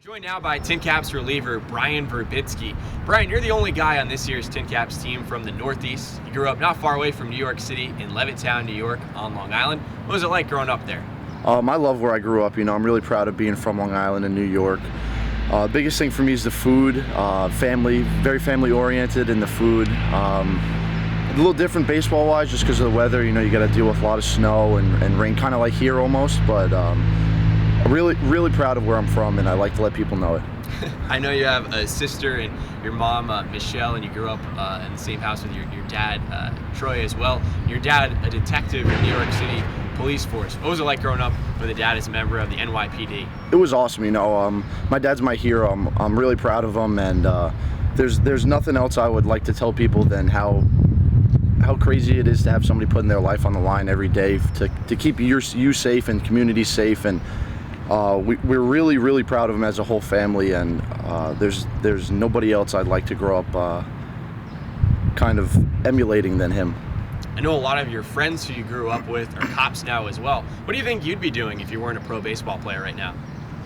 Joined now by TinCaps reliever Bryan Verbitsky. Bryan, you're the only guy on this year's TinCaps team from the Northeast. You grew up not far away from New York City in Levittown, New York, on Long Island. What was it like growing up there? I love where I grew up. I'm really proud of being from Long Island and New York. Biggest thing for me is the food. Family, very family oriented in the food. A little different baseball-wise just because of the weather. You got to deal with a lot of snow and rain, kind of like here almost. But really proud of where I'm from, and I like to let people know it. I know you have a sister and your mom, Michelle, and you grew up in the same house with your dad, Troy, as well. Your dad, a detective in New York City police force. What was it like growing up with a dad as a member of the NYPD? It was awesome. My dad's my hero. I'm really proud of him, and there's nothing else I would like to tell people than how crazy it is to have somebody putting their life on the line every day to keep you safe and communities safe. And we're really proud of him as a whole family, and there's nobody else I'd like to grow up kind of emulating than him. I know a lot of your friends who you grew up with are cops now as well. What do you think you'd be doing if you weren't a pro baseball player right now?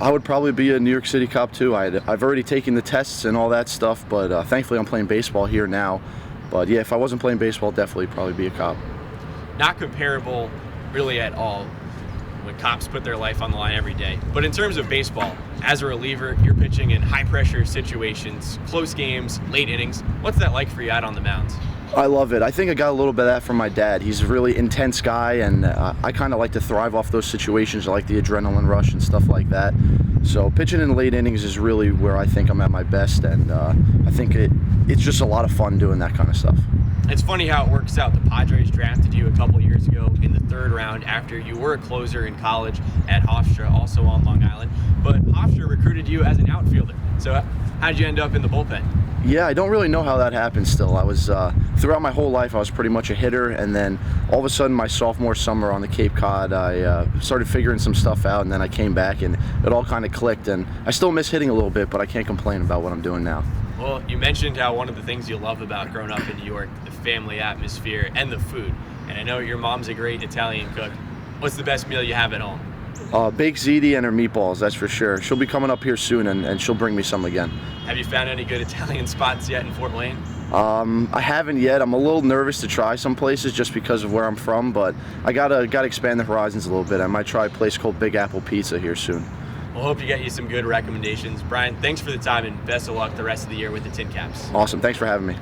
I would probably be a New York City cop too. I've already taken the tests and all that stuff, but thankfully I'm playing baseball here now. But yeah, if I wasn't playing baseball, definitely probably be a cop. Not comparable really at all when cops put their life on the line every day. But in terms of baseball, as a reliever, you're pitching in high-pressure situations, close games, late innings. What's that like for you out on the mound? I love it. I think I got a little bit of that from my dad. He's a really intense guy, and I kind of like to thrive off those situations. I like the adrenaline rush and stuff like that. So pitching in late innings is really where I think I'm at my best, and I think it's just a lot of fun doing that kind of stuff. It's funny how it works out. The Padres drafted you a couple years ago in the 3rd round after you were a closer in college at Hofstra, also on Long Island. But Hofstra recruited you as an outfielder. So how did you end up in the bullpen? Yeah, I don't really know how that happened still. I was, throughout my whole life, I was pretty much a hitter, and then all of a sudden my sophomore summer on the Cape Cod, I started figuring some stuff out, and then I came back and it all kind of clicked, and I still miss hitting a little bit, but I can't complain about what I'm doing now. Well, you mentioned how one of the things you love about growing up in New York, the family atmosphere and the food. And I know your mom's a great Italian cook. What's the best meal you have at home? Baked ziti and her meatballs, that's for sure. She'll be coming up here soon, and she'll bring me some again. Have you found any good Italian spots yet in Fort Wayne? I haven't yet. I'm a little nervous to try some places just because of where I'm from, but I gotta expand the horizons a little bit. I might try a place called Big Apple Pizza here soon. We'll hope to get you some good recommendations. Bryan, thanks for the time and best of luck the rest of the year with the TinCaps. Awesome. Thanks for having me.